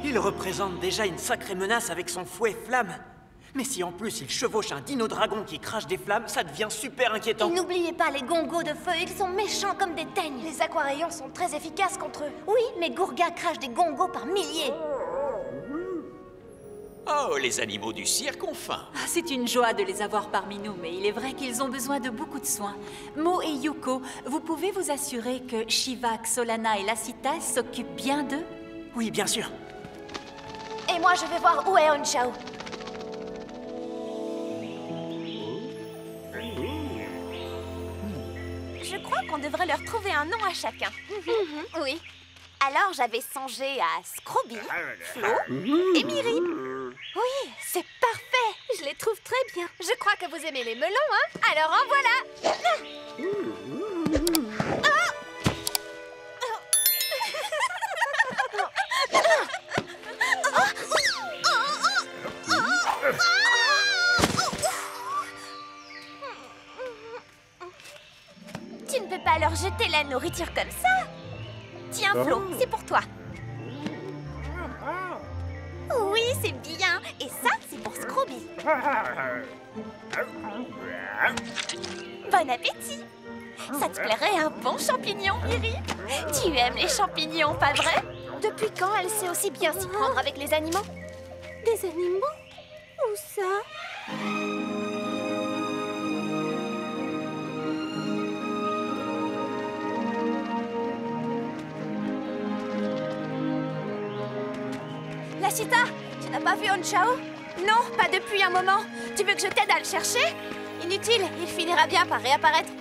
Il représente déjà une sacrée menace avec son fouet flamme. Mais si en plus il chevauche un dino-dragon qui crache des flammes, ça devient super inquiétant. Et n'oubliez pas les gongos de feu, ils sont méchants comme des teignes. Les aquarayons sont très efficaces contre eux. Oui, mais Gourga crache des gongos par milliers. Oh, les animaux du cirque ont faim. Ah, c'est une joie de les avoir parmi nous, mais il est vrai qu'ils ont besoin de beaucoup de soins. Mo et Yuko, vous pouvez vous assurer que Shivak, Solana et Lacita s'occupent bien d'eux? Oui, bien sûr. Et moi, je vais voir où est Honchao. Je crois qu'on devrait leur trouver un nom à chacun. Oui. Alors, j'avais songé à Scrooby, Flo et Miri. Oui, c'est parfait. Je les trouve très bien. Je crois que vous aimez les melons, hein? Alors, en voilà. Tu ne peux pas leur jeter la nourriture comme ça. Tiens, Flo, c'est pour toi. Oui, c'est bien. Et ça, c'est pour Scrooby. Bon appétit. Ça te plairait un bon champignon, Miri? Tu aimes les champignons, pas vrai? Depuis quand elle sait aussi bien s'y prendre avec les animaux? Des animaux? Où ça? Lacita, tu n'as pas vu Honchao? Non, pas depuis un moment. Tu veux que je t'aide à le chercher? Inutile, il finira bien par réapparaître.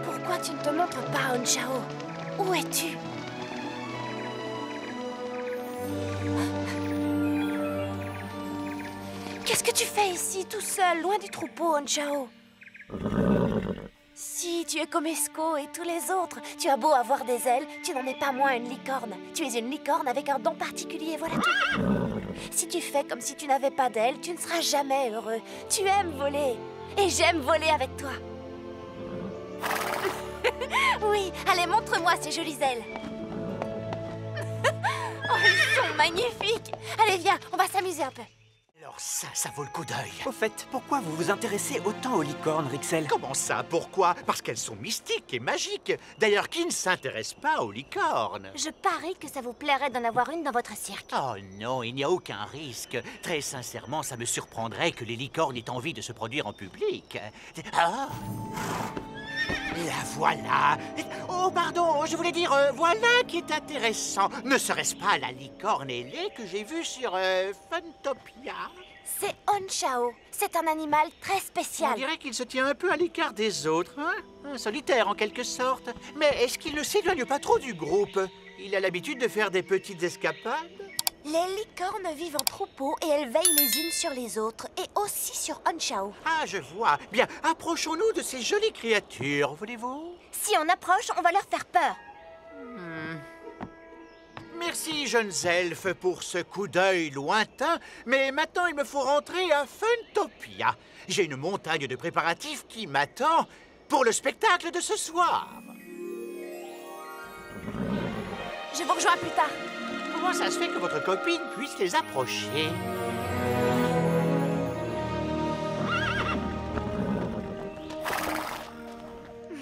Pourquoi tu ne te montres pas, Honchao? Où es-tu? Qu'est-ce que tu fais ici, tout seul, loin du troupeau, Honchao? Si, tu es comme Esco et tous les autres. Tu as beau avoir des ailes, tu n'en es pas moins une licorne. Tu es une licorne avec un don particulier, voilà tout. Si tu fais comme si tu n'avais pas d'ailes, tu ne seras jamais heureux. Tu aimes voler. Et j'aime voler avec toi. Oui, allez, montre-moi ces jolies ailes. Oh, ils sont magnifiques. Allez, viens, on va s'amuser un peu. Alors ça vaut le coup d'œil. Au fait, pourquoi vous vous intéressez autant aux licornes, Rixel? Comment ça? Pourquoi? Parce qu'elles sont mystiques et magiques. D'ailleurs, qui ne s'intéresse pas aux licornes? Je parie que ça vous plairait d'en avoir une dans votre cirque. Oh non, il n'y a aucun risque. Très sincèrement, ça me surprendrait que les licornes aient envie de se produire en public. Ah! La voilà. Oh, pardon, je voulais dire, voilà qui est intéressant. Ne serait-ce pas la licorne ailée que j'ai vue sur Funtopia? C'est Honchao. C'est un animal très On spécial. dirait qu'il se tient un peu à l'écart des autres, hein? Un solitaire en quelque sorte. Mais est-ce qu'il ne s'éloigne pas trop du groupe? Il a l'habitude de faire des petites escapades? Les licornes vivent en troupeau et elles veillent les unes sur les autres et aussi sur Honchao. Ah, je vois. Bien, approchons-nous de ces jolies créatures, voulez-vous? Si on approche, on va leur faire peur. Merci, jeunes elfes, pour ce coup d'œil lointain, mais maintenant il me faut rentrer à Funtopia. J'ai une montagne de préparatifs qui m'attend pour le spectacle de ce soir. Je vous rejoins plus tard. Comment ça se fait que votre copine puisse les approcher?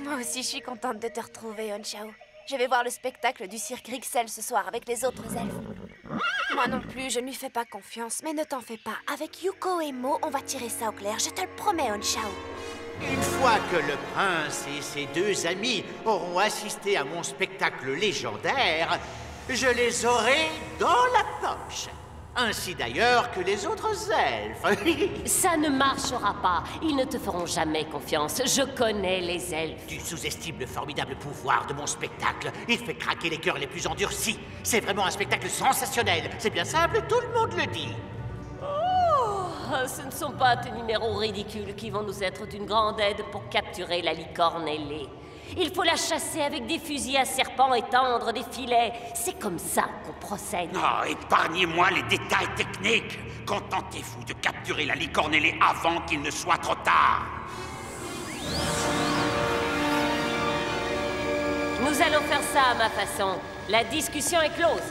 Moi aussi, je suis contente de te retrouver, Honchao. Je vais voir le spectacle du cirque Rixel ce soir avec les autres elfes. Moi non plus, je ne lui fais pas confiance, mais ne t'en fais pas. Avec Yuko et Mo, on va tirer ça au clair, je te le promets, Honchao. Une fois que le prince et ses deux amis auront assisté à mon spectacle légendaire, je les aurai dans la poche. Ainsi d'ailleurs que les autres elfes. Ça ne marchera pas. Ils ne te feront jamais confiance. Je connais les elfes. Tu sous-estimes le formidable pouvoir de mon spectacle. Il fait craquer les cœurs les plus endurcis. C'est vraiment un spectacle sensationnel. C'est bien simple, tout le monde le dit. Oh, ce ne sont pas tes numéros ridicules qui vont nous être d'une grande aide pour capturer la licorne ailée. Il faut la chasser avec des fusils à serpents et tendre des filets. C'est comme ça qu'on procède. Oh, épargnez-moi les détails techniques. Contentez-vous de capturer la licorne ailée avant qu'il ne soit trop tard. Nous allons faire ça à ma façon. La discussion est close.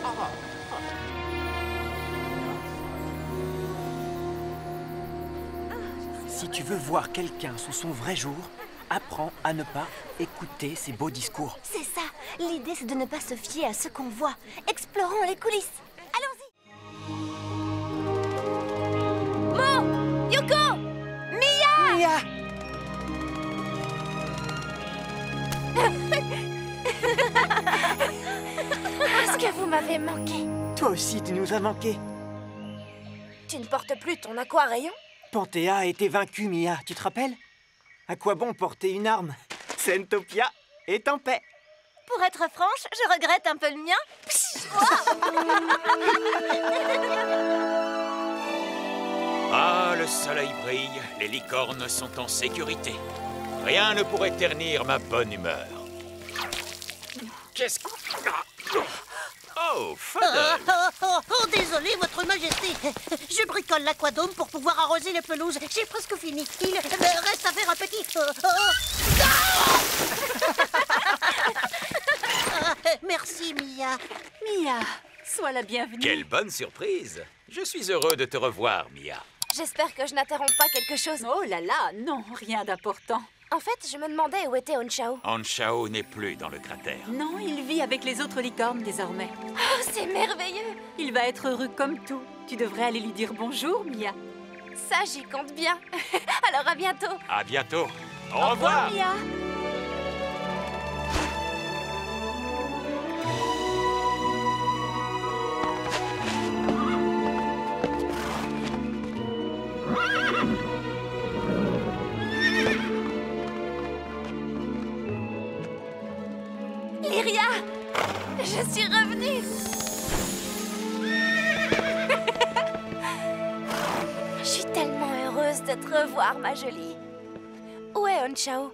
Si tu veux voir quelqu'un sous son vrai jour, apprends à ne pas écouter ses beaux discours. C'est ça. L'idée, c'est de ne pas se fier à ce qu'on voit. Explorons les coulisses. Allons-y. Mo, Yuko, Mia. Mia! Est-ce que vous m'avez manqué? Toi aussi, tu nous as manqué. Tu ne portes plus ton aquarayon? Panthéa a été vaincue, Mia, tu te rappelles? À quoi bon porter une arme? Sentopia est en paix. Pour être franche, je regrette un peu le mien. Ah, le soleil brille, les licornes sont en sécurité. Rien ne pourrait ternir ma bonne humeur. Qu'est-ce que... Oh, Fuddle! Oh, désolé, votre majesté. Je bricole l'aquadome pour pouvoir arroser les pelouses. J'ai presque fini. Il reste à faire un petit... Merci, Mia. Mia, sois la bienvenue. Quelle bonne surprise! Je suis heureux de te revoir, Mia. J'espère que je n'interromps pas quelque chose. Oh là là, non, rien d'important. En fait, je me demandais où était Onchao. Anshao n'est plus dans le cratère. Non, il vit avec les autres licornes désormais. Oh, c'est merveilleux. Il va être heureux comme tout. Tu devrais aller lui dire bonjour, Mia. Ça, j'y compte bien. Alors, à bientôt. À bientôt. Au revoir! Mia. Lyria, je suis revenue. Je suis tellement heureuse de te revoir, ma jolie. Où est Onchao?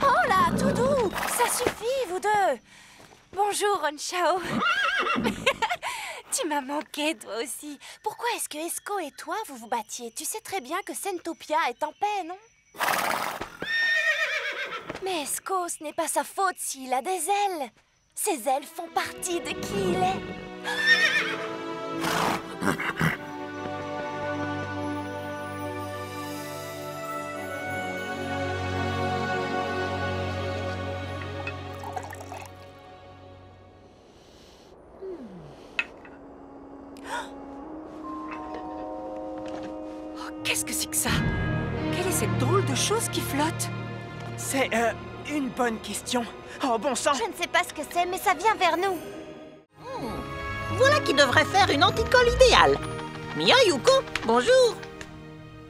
Oh là, tout doux. Ça suffit, vous deux. Bonjour, Onchao. Tu m'as manqué, toi aussi. Pourquoi est-ce que Esco et toi, vous vous battiez? Tu sais très bien que Sentopia est en paix, non? Mais Esco, ce n'est pas sa faute s'il a des ailes. Ses ailes font partie de qui il est. Qu'est-ce que c'est que ça? Quelle est cette drôle de chose qui flotte? C'est, une bonne question. Oh, bon sang! Je ne sais pas ce que c'est, mais ça vient vers nous. Voilà qui devrait faire une anticole idéale. Mia, Yuko, bonjour.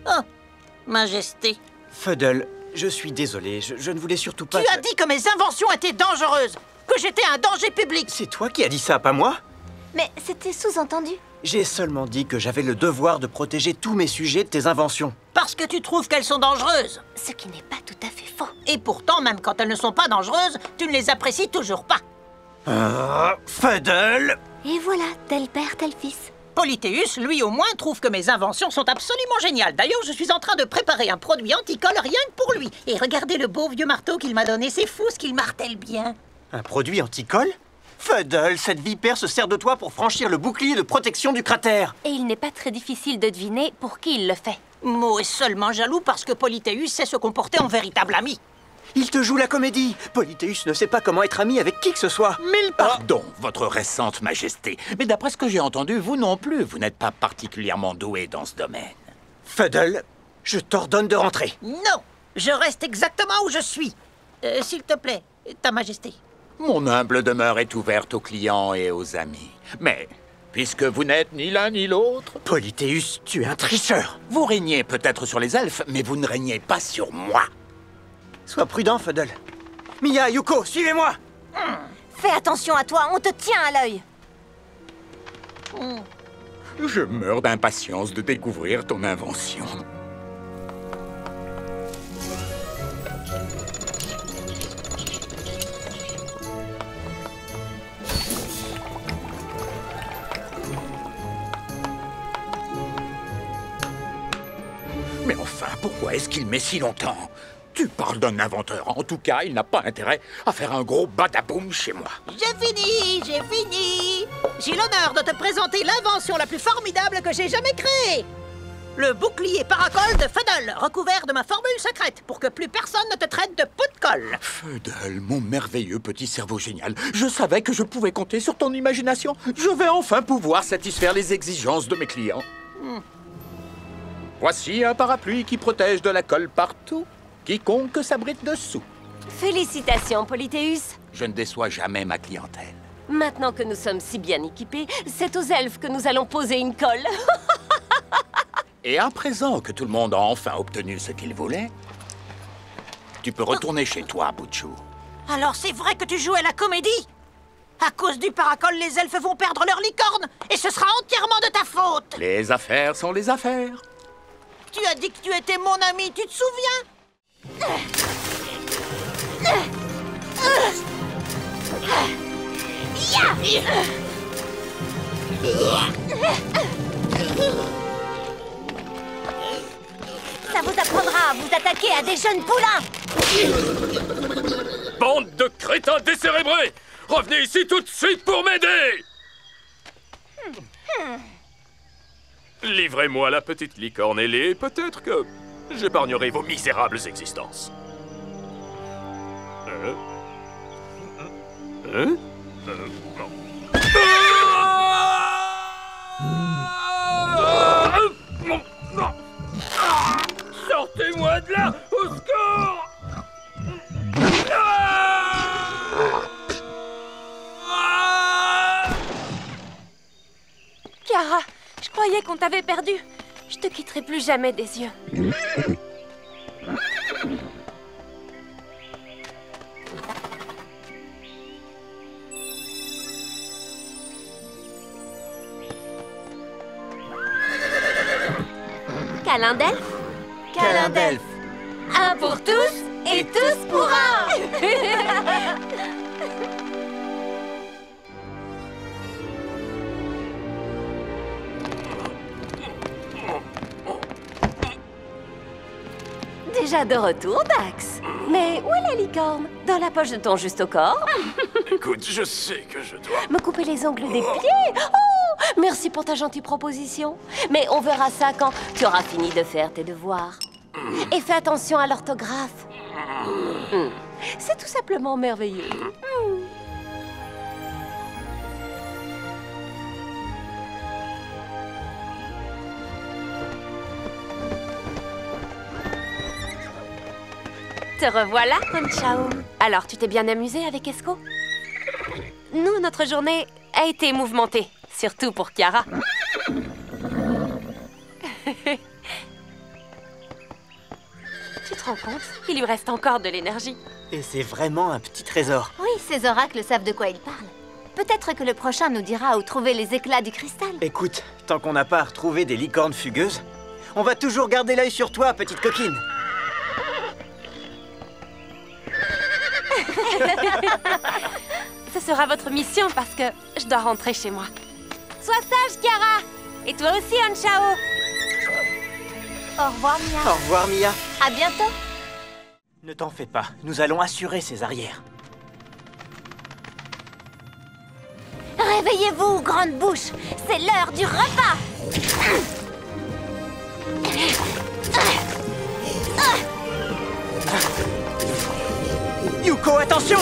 Oh, majesté. Fuddle, je suis désolé, je ne voulais surtout pas... Tu as dit que mes inventions étaient dangereuses, que j'étais un danger public. C'est toi qui as dit ça, pas moi? Mais c'était sous-entendu. J'ai seulement dit que j'avais le devoir de protéger tous mes sujets de tes inventions. Parce que tu trouves qu'elles sont dangereuses. Ce qui n'est pas tout à fait faux. Et pourtant, même quand elles ne sont pas dangereuses, tu ne les apprécies toujours pas. Fuddle! Et voilà, tel père, tel fils. Polythéus, lui au moins, trouve que mes inventions sont absolument géniales. D'ailleurs, je suis en train de préparer un produit anticolle rien que pour lui. Et regardez le beau vieux marteau qu'il m'a donné, c'est fou ce qu'il martèle bien. Un produit anticolle? Fuddle, cette vipère se sert de toi pour franchir le bouclier de protection du cratère. Et il n'est pas très difficile de deviner pour qui il le fait. Mo est seulement jaloux parce que Polythéus sait se comporter en véritable ami. Il te joue la comédie. Polythéus ne sait pas comment être ami avec qui que ce soit. Mille pardons, votre récente majesté. Mais d'après ce que j'ai entendu, vous non plus, vous n'êtes pas particulièrement doué dans ce domaine. Fuddle, je t'ordonne de rentrer. Non, je reste exactement où je suis. S'il te plaît, ta majesté. Mon humble demeure est ouverte aux clients et aux amis. Mais, puisque vous n'êtes ni l'un ni l'autre... Polythéus, tu es un tricheur. Vous régnez peut-être sur les elfes, mais vous ne régnez pas sur moi. Sois prudent, Fuddle. Mia, Yuko, suivez-moi. Fais attention à toi, on te tient à l'œil. Je meurs d'impatience de découvrir ton invention. Mais enfin, pourquoi est-ce qu'il met si longtemps? Tu parles d'un inventeur. En tout cas, il n'a pas intérêt à faire un gros badaboum chez moi. J'ai fini, j'ai fini. J'ai l'honneur de te présenter l'invention la plus formidable que j'ai jamais créée. Le bouclier paracol de Fuddle, recouvert de ma formule secrète pour que plus personne ne te traite de pot de colle. Fuddle, mon merveilleux petit cerveau génial. Je savais que je pouvais compter sur ton imagination. Je vais enfin pouvoir satisfaire les exigences de mes clients. Voici un parapluie qui protège de la colle partout. Quiconque s'abrite dessous. Félicitations, Polythéus. Je ne déçois jamais ma clientèle. Maintenant que nous sommes si bien équipés, c'est aux elfes que nous allons poser une colle. Et à présent que tout le monde a enfin obtenu ce qu'il voulait, tu peux retourner chez toi, Butchou. Alors c'est vrai que tu joues à la comédie? À cause du paracol, les elfes vont perdre leur licorne. Et ce sera entièrement de ta faute. Les affaires sont les affaires. Tu as dit que tu étais mon ami, tu te souviens? Ça vous apprendra à vous attaquer à des jeunes poulains. Bande de crétins décérébrés! Revenez ici tout de suite pour m'aider! Livrez-moi la petite licorne ailée et peut-être que j'épargnerai vos misérables existences. Non. Sortez-moi de là! Au secours! Kiara, je croyais qu'on t'avait perdu. Je te quitterai plus jamais des yeux. Câlin d'elfe? Câlin d'elfe. Un pour tous et tous pour un. Déjà de retour, Dax. Mais où est la licorne? Dans la poche de ton juste au corps? Écoute, je sais que je dois... Me couper les ongles des pieds? Oh! Merci pour ta gentille proposition. Mais on verra ça quand tu auras fini de faire tes devoirs. Et fais attention à l'orthographe. C'est tout simplement merveilleux. Te revoilà, Honchao. Alors, tu t'es bien amusé avec Esco? Nous, notre journée a été mouvementée. Surtout pour Kiara. Tu te rends compte? Il lui reste encore de l'énergie. Et c'est vraiment un petit trésor. Oui, ces oracles savent de quoi ils parlent. Peut-être que le prochain nous dira où trouver les éclats du cristal. Écoute, tant qu'on n'a pas retrouvé des licornes fugueuses, on va toujours garder l'œil sur toi, petite coquine. Ce sera votre mission parce que je dois rentrer chez moi. Sois sage, Kiara. Et toi aussi, Honchao. Au revoir, Mia. Au revoir, Mia. À bientôt. Ne t'en fais pas, nous allons assurer ses arrières. Réveillez-vous, grande bouche. C'est l'heure du repas. Yuko, attention!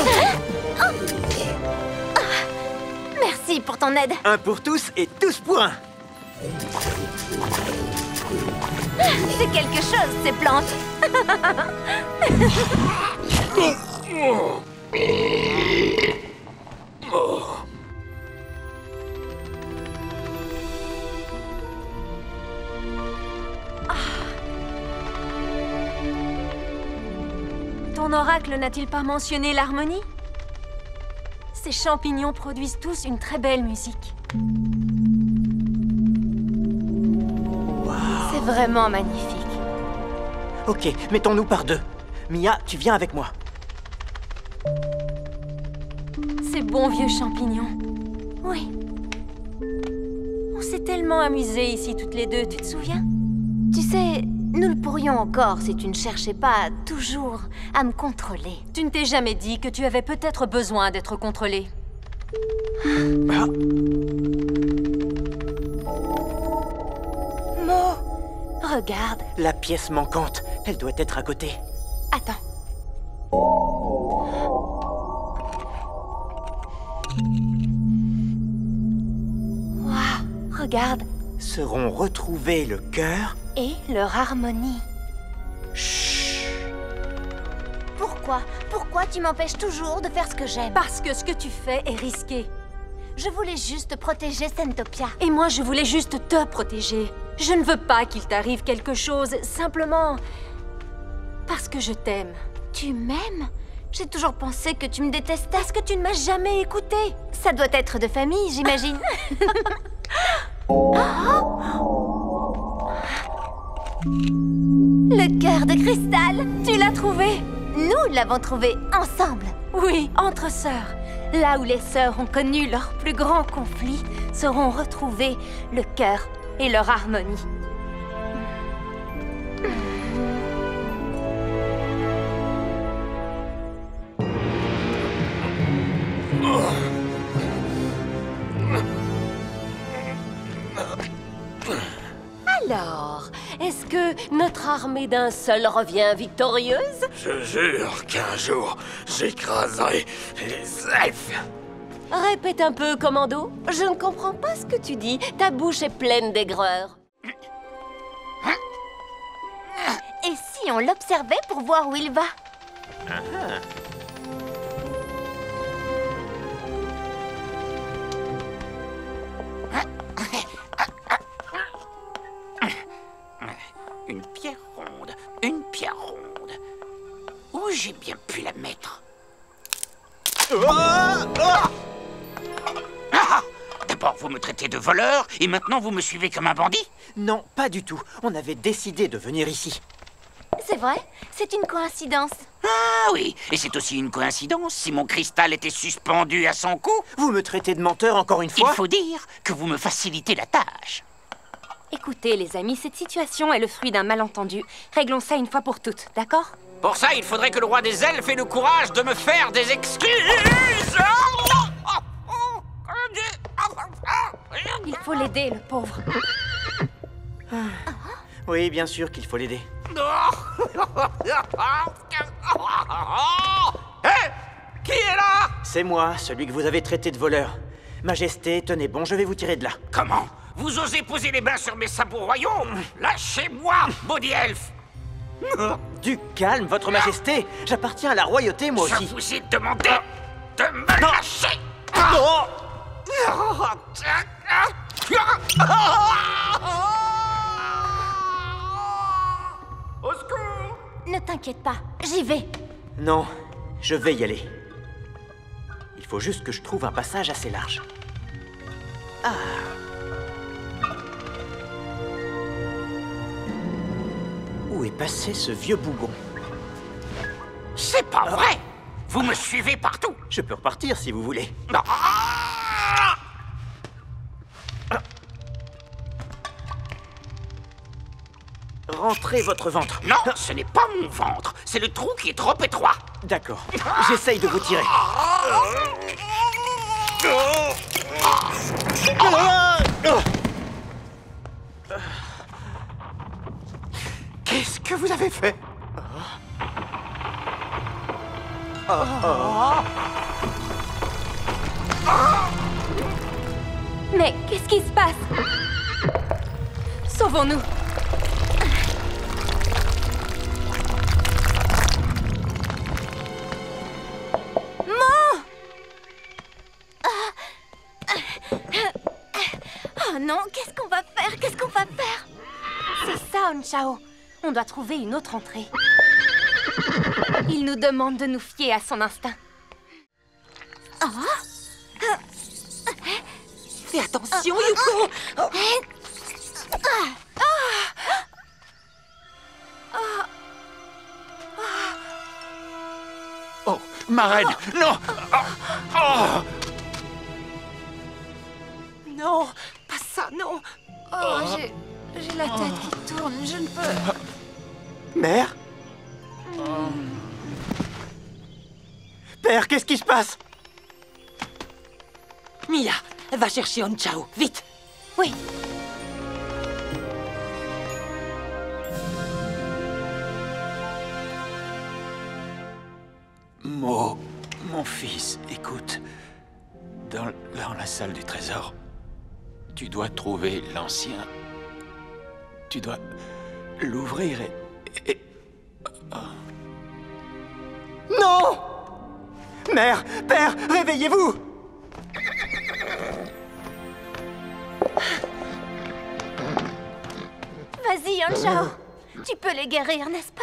Merci pour ton aide. Un pour tous et tous pour un. C'est quelque chose, ces plantes. Ton oracle n'a-t-il pas mentionné l'harmonie? Ces champignons produisent tous une très belle musique. vraiment magnifique. Ok, mettons-nous par deux. Mia, tu viens avec moi. Ces bons vieux champignons. Oui. On s'est tellement amusés ici toutes les deux, tu te souviens? Tu sais, nous le pourrions encore si tu ne cherchais pas toujours à me contrôler. Tu ne t'es jamais dit que tu avais peut-être besoin d'être contrôlé. Ah. Mo, regarde. La pièce manquante, elle doit être à côté. Attends. Waouh, regarde. Seront retrouvés le cœur. Et leur harmonie. Chut. Pourquoi? Pourquoi tu m'empêches toujours de faire ce que j'aime? Parce que ce que tu fais est risqué. Je voulais juste protéger Sentopia. Et moi, je voulais juste te protéger. Je ne veux pas qu'il t'arrive quelque chose, simplement parce que je t'aime. Tu m'aimes? J'ai toujours pensé que tu me détestais. Parce que tu ne m'as jamais écouté. Ça doit être de famille, j'imagine. Le cœur de cristal! Tu l'as trouvé? Nous l'avons trouvé ensemble. Oui, entre sœurs. Là où les sœurs ont connu leur plus grand conflit, seront retrouvés le cœur et leur harmonie. Alors, est-ce que notre armée d'un seul revient victorieuse? Je jure qu'un jour, j'écraserai les elfes. Répète un peu, commando. Je ne comprends pas ce que tu dis. Ta bouche est pleine d'aigreur. Et si on l'observait pour voir où il va? Une pierre ronde, une pierre ronde. Où j'ai bien pu la mettre? D'abord, vous me traitez de voleur, et maintenant vous me suivez comme un bandit? Non, pas du tout. On avait décidé de venir ici. C'est vrai? C'est une coïncidence. Ah oui, et c'est aussi une coïncidence si mon cristal était suspendu à son cou. Vous me traitez de menteur encore une fois? Il faut dire que vous me facilitez la tâche. Écoutez, les amis, cette situation est le fruit d'un malentendu. Réglons ça une fois pour toutes, d'accord? Pour ça, il faudrait que le roi des elfes ait le courage de me faire des excuses. Il faut l'aider, le pauvre. Oui, bien sûr qu'il faut l'aider. Hé! Qui est là? C'est moi, celui que vous avez traité de voleur. Majesté, tenez bon, je vais vous tirer de là. Comment? Vous osez poser les mains sur mes sabots royaux? Lâchez-moi, maudit elfe! Du calme, votre majesté. J'appartiens à la royauté, moi aussi. Je vous ai demandé de me lâcher! Oh! Au secours! Ne t'inquiète pas, j'y vais. Non, je vais y aller. Il faut juste que je trouve un passage assez large. Ah. Où est passé ce vieux bougon? C'est pas vrai! Vous me suivez partout! Je peux repartir si vous voulez. Rentrez votre ventre. Non, ce n'est pas mon ventre, c'est le trou qui est trop étroit. D'accord, j'essaye de vous tirer. Qu'est-ce que vous avez fait? Mais qu'est-ce qui se passe? Sauvons-nous. Oh non, qu'est-ce qu'on va faire? Qu'est-ce qu'on va faire? C'est ça, Onchao. On doit trouver une autre entrée. Il nous demande de nous fier à son instinct. Fais attention, Yuko! Oh, ma reine, non! Non, pas ça, non. Oh, j'ai la tête qui tourne, je ne peux... Mère? Père, qu'est-ce qui se passe? Mia, va chercher Hon-Chao, vite. Oui. Mo, mon fils, écoute. Dans la salle du trésor, tu dois trouver l'ancien. Tu dois l'ouvrir et... Non! Mère, père, réveillez-vous! Vas-y, Hon-Chao. Tu peux les guérir, n'est-ce pas?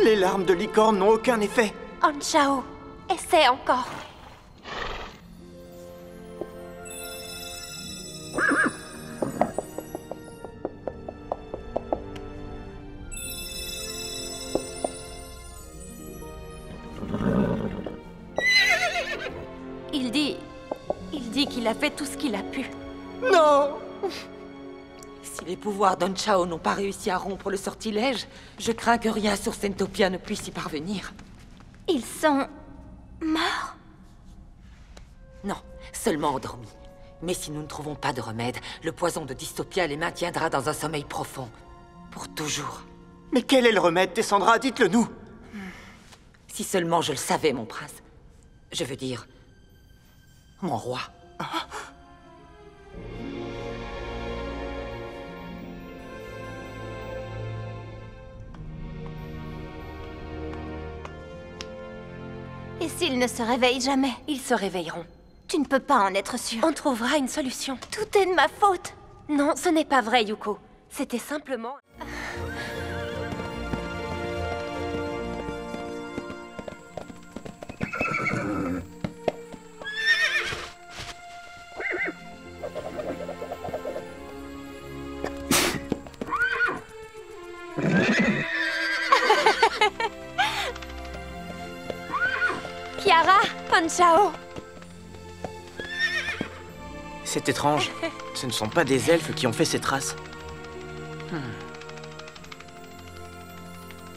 Les larmes de licorne n'ont aucun effet. Hon-Chao, essaie encore. Il dit qu'il a fait tout ce qu'il a pu. Non! Si les pouvoirs d'Hon-Chao n'ont pas réussi à rompre le sortilège, je crains que rien sur Sentopia ne puisse y parvenir. Ils sont... morts? Non, seulement endormis. Mais si nous ne trouvons pas de remède, le poison de Dystopia les maintiendra dans un sommeil profond. Pour toujours. Mais quel est le remède, Tessandra? Dites-le nous! Si seulement je le savais, mon prince. Je veux dire... mon roi. Et s'ils ne se réveillent jamais? Ils se réveilleront. Tu ne peux pas en être sûr. On trouvera une solution. Tout est de ma faute. Non, ce n'est pas vrai, Yuko. C'était simplement... Kiara, Hon-Chao. C'est étrange. Ce ne sont pas des elfes qui ont fait ces traces.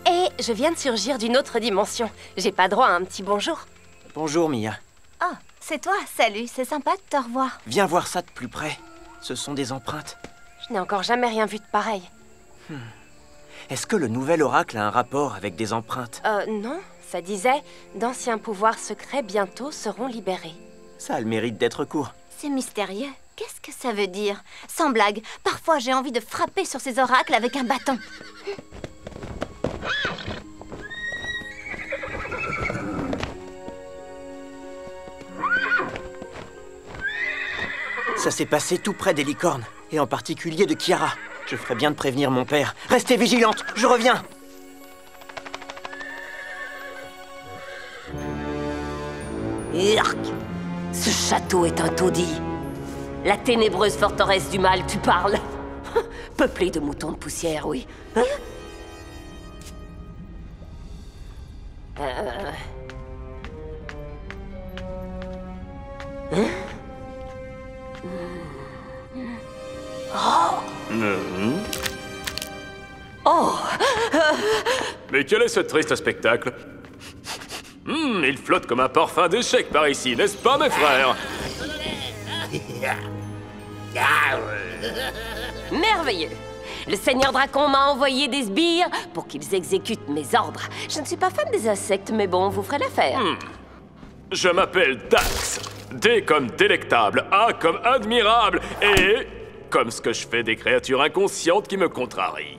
Et je viens de surgir d'une autre dimension. J'ai pas droit à un petit bonjour. Bonjour, Mia. Oh, c'est toi. Salut, c'est sympa de te revoir. Viens voir ça de plus près. Ce sont des empreintes. Je n'ai encore jamais rien vu de pareil. Est-ce que le nouvel oracle a un rapport avec des empreintes? Non. Ça disait, d'anciens pouvoirs secrets bientôt seront libérés. Ça a le mérite d'être court. C'est mystérieux. Qu'est-ce que ça veut dire? Sans blague, parfois j'ai envie de frapper sur ces oracles avec un bâton. Ça s'est passé tout près des licornes, et en particulier de Kiara. Je ferais bien de prévenir mon père. Restez vigilante, je reviens! Urk! Ce château est un taudis. La ténébreuse forteresse du mal, tu parles? Peuplée de moutons de poussière, oui. Hein? Oh! Mais quel est ce triste spectacle? Il flotte comme un parfum d'échec par ici, n'est-ce pas, mes frères? Merveilleux! Le Seigneur Dracon m'a envoyé des sbires pour qu'ils exécutent mes ordres. Je ne suis pas fan des insectes, mais bon, vous ferez l'affaire. Je m'appelle Dax. D comme délectable, A comme admirable, et comme ce que je fais des créatures inconscientes qui me contrarient.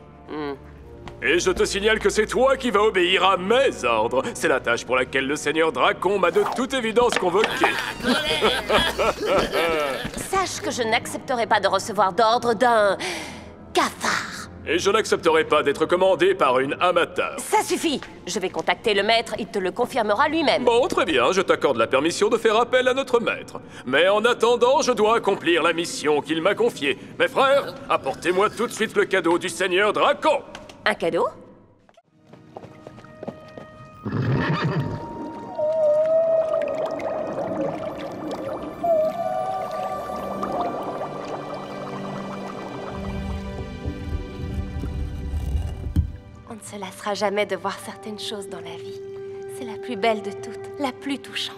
Et je te signale que c'est toi qui vas obéir à mes ordres. C'est la tâche pour laquelle le Seigneur Dracon m'a de toute évidence convoqué. Sache que je n'accepterai pas de recevoir d'ordre d'un... cafard. Et je n'accepterai pas d'être commandé par une amateur. Ça suffit. Je vais contacter le maître, il te le confirmera lui-même. Bon, très bien, je t'accorde la permission de faire appel à notre maître. Mais en attendant, je dois accomplir la mission qu'il m'a confiée. Mes frères, apportez-moi tout de suite le cadeau du Seigneur Dracon. Un cadeau? On ne se lassera jamais de voir certaines choses dans la vie. C'est la plus belle de toutes, la plus touchante.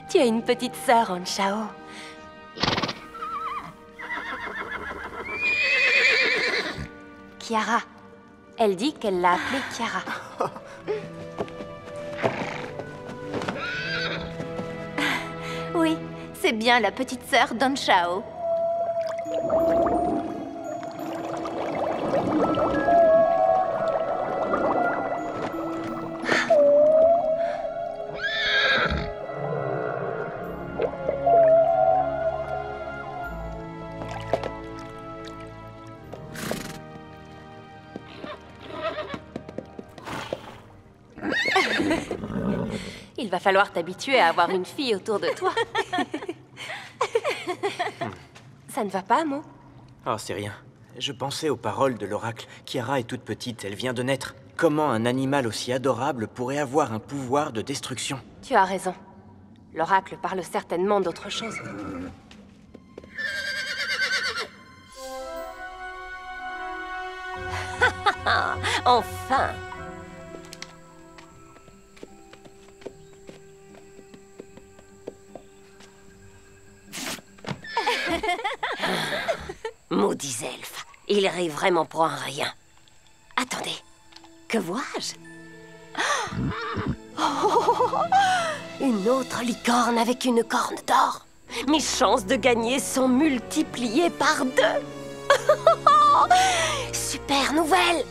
Tu as une petite sœur, Anshao. Kiara. Elle dit qu'elle l'a appelée Kiara. Oui, c'est bien la petite sœur d'Anshao. Il va falloir t'habituer à avoir une fille autour de toi. Ça ne va pas, Mo? Oh, c'est rien. Je pensais aux paroles de l'oracle. Kiara est toute petite, elle vient de naître. Comment un animal aussi adorable pourrait avoir un pouvoir de destruction? Tu as raison. L'oracle parle certainement d'autre chose. Enfin! Maudits elfes, ils rient vraiment pour un rien. Attendez, que vois-je? Oh, une autre licorne avec une corne d'or. Mes chances de gagner sont multipliées par 2. Super nouvelle!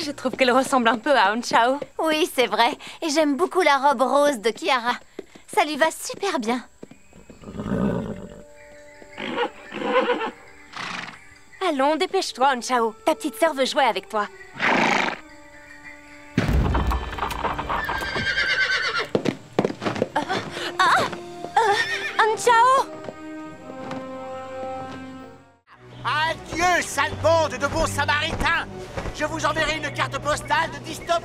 Je trouve qu'elle ressemble un peu à Anshao. Oui, c'est vrai. Et j'aime beaucoup la robe rose de Kiara. Ça lui va super bien. Allons, dépêche-toi, Anshao. Ta petite sœur veut jouer avec toi. Anshao! Adieu, sale bande de bons samaritains! Je vous enverrai une carte postale de Dystopia!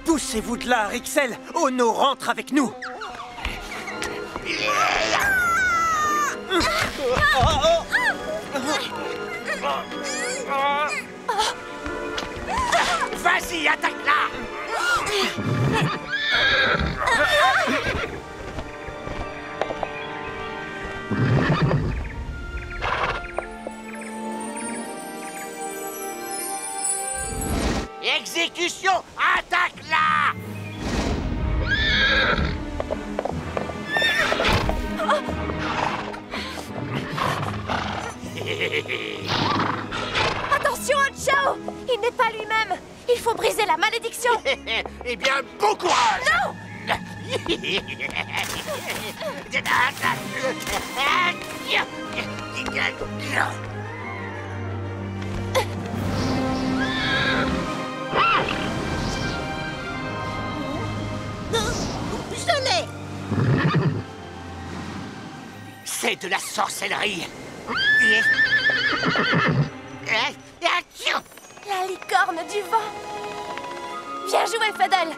Poussez-vous de là, Rixel! Ono rentre avec nous! Vas-y, attaque-la! Exécution! Attaque-la! Attention, Anshao! Il n'est pas lui-même! Il faut briser la malédiction! Eh bien, bon courage! Non! Je l'ai! C'est de la sorcellerie! La licorne du vent! Bien joué, Fadal!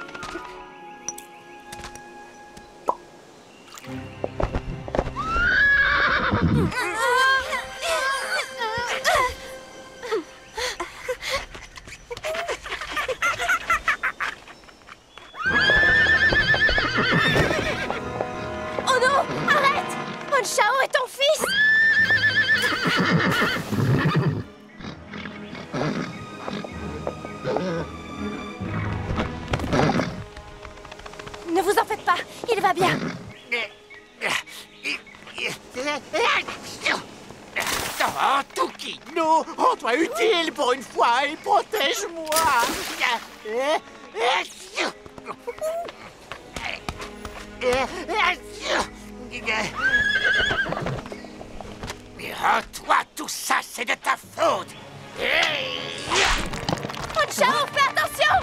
Ne vous en faites pas, il va bien. Oh, Touki, non, rends-toi utile pour une fois et protège-moi. Oh, toi, tout ça, c'est de ta faute. Chao, fais attention!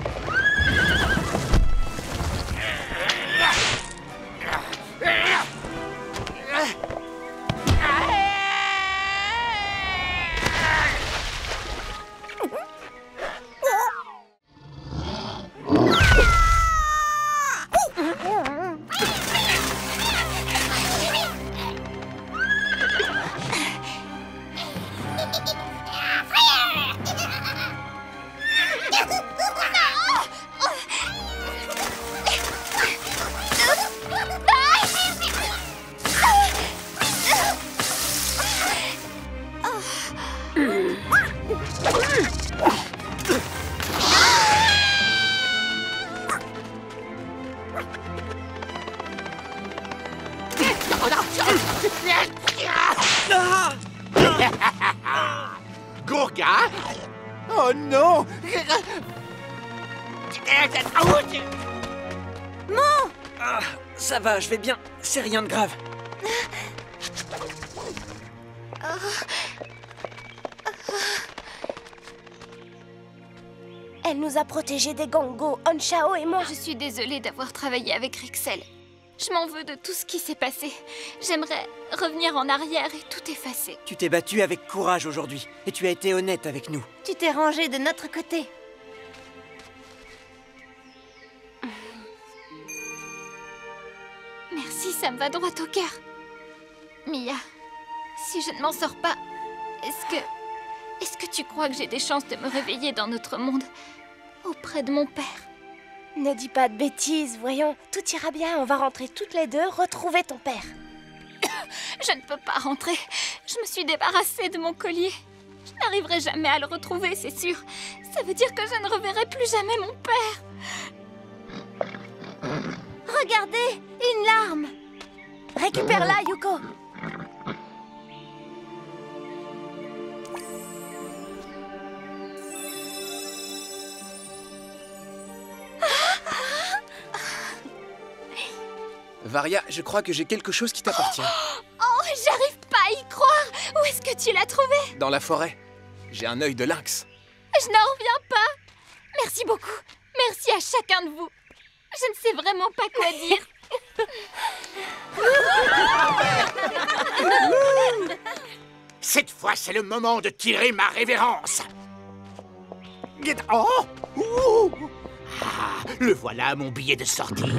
Gourga? Oh non! Ah, ça va, je vais bien. C'est rien de grave. Elle nous a protégés des Gangos, Onchao et moi. Je suis désolée d'avoir travaillé avec Rixel. Je m'en veux de tout ce qui s'est passé. J'aimerais revenir en arrière et tout effacer. Tu t'es battu avec courage aujourd'hui, et tu as été honnête avec nous. Tu t'es rangé de notre côté. Merci, ça me va droit au cœur. Mia, si je ne m'en sors pas, est-ce que tu crois que j'ai des chances de me réveiller dans notre monde, auprès de mon père? Ne dis pas de bêtises, voyons. Tout ira bien, on va rentrer toutes les deux, retrouver ton père. Je ne peux pas rentrer. Je me suis débarrassée de mon collier. Je n'arriverai jamais à le retrouver, c'est sûr. Ça veut dire que je ne reverrai plus jamais mon père. Regardez, une larme. Récupère-la, Yuko. Varia, je crois que j'ai quelque chose qui t'appartient. Oh, j'arrive pas à y croire. Où est-ce que tu l'as trouvé? Dans la forêt. J'ai un œil de lynx. Je n'en reviens pas. Merci beaucoup. Merci à chacun de vous. Je ne sais vraiment pas quoi dire. Cette fois, c'est le moment de tirer ma révérence. Oh! Ouh! Ah, le voilà, mon billet de sortie.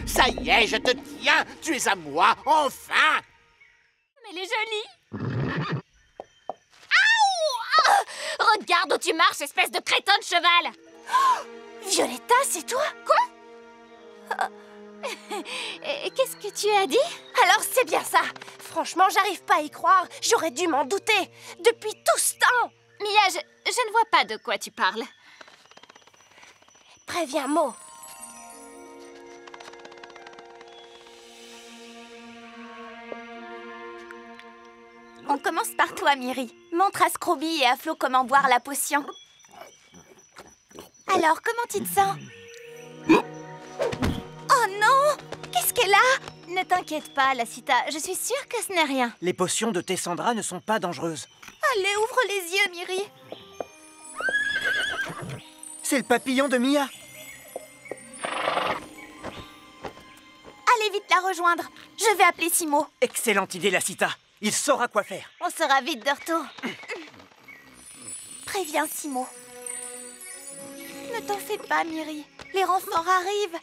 Ça y est, je te tiens. Tu es à moi, enfin. Mais elle est jolie. Aouh! Regarde où tu marches, espèce de crétin de cheval. Violetta, c'est toi? Quoi? Qu'est-ce que tu as dit? Alors c'est bien ça. Franchement, j'arrive pas à y croire. J'aurais dû m'en douter. Depuis tout ce temps. Mia, je ne vois pas de quoi tu parles. Préviens Mo. On commence par toi, Miri. Montre à Scrooby et à Flo comment boire la potion. Alors, comment tu te sens? Oh non! Qu'est-ce qu'elle a? Ne t'inquiète pas, Lassita. Je suis sûre que ce n'est rien. Les potions de Tessandra ne sont pas dangereuses. Allez, ouvre les yeux, Miri. C'est le papillon de Mia. Allez vite la rejoindre. Je vais appeler Simo. Excellente idée, Lassita. Il saura quoi faire. On sera vite de retour. Préviens Simo. Ne t'en fais pas, Miri. Les renforts arrivent.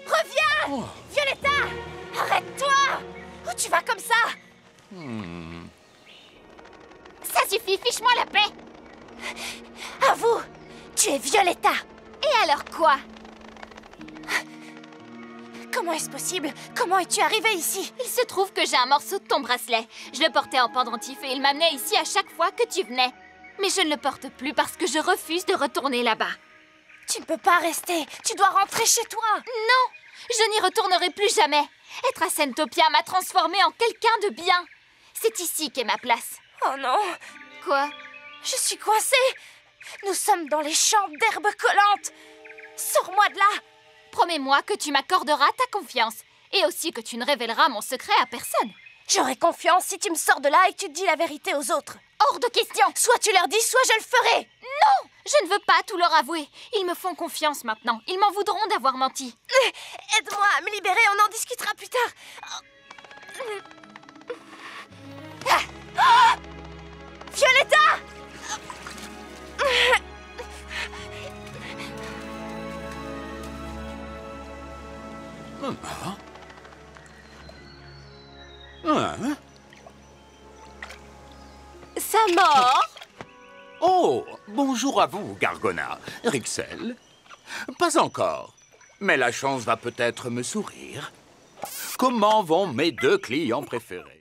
Reviens! Violetta! Arrête-toi! Où tu vas comme ça? Ça suffit, fiche-moi la paix. Avoue, tu es Violetta. Et alors quoi? Comment est-ce possible? Comment es-tu arrivée ici? Il se trouve que j'ai un morceau de ton bracelet. Je le portais en pendentif et il m'amenait ici à chaque fois que tu venais. Mais je ne le porte plus parce que je refuse de retourner là-bas. Tu ne peux pas rester. Tu dois rentrer chez toi. Non, je n'y retournerai plus jamais. Être à Sentopia m'a transformée en quelqu'un de bien. C'est ici qu'est ma place. Oh non. Quoi? Je suis coincée. Nous sommes dans les champs d'herbes collantes. Sors-moi de là. Promets-moi que tu m'accorderas ta confiance. Et aussi que tu ne révéleras mon secret à personne. J'aurai confiance si tu me sors de là et que tu dis la vérité aux autres. Hors de question. Soit tu leur dis, soit je le ferai. Non, je ne veux pas tout leur avouer. Ils me font confiance maintenant. Ils m'en voudront d'avoir menti. Aide-moi à me libérer, on en discutera plus tard. Violetta! Ça mord? Oh, bonjour à vous, Gargona. Rixel? Pas encore, mais la chance va peut-être me sourire. Comment vont mes 2 clients préférés?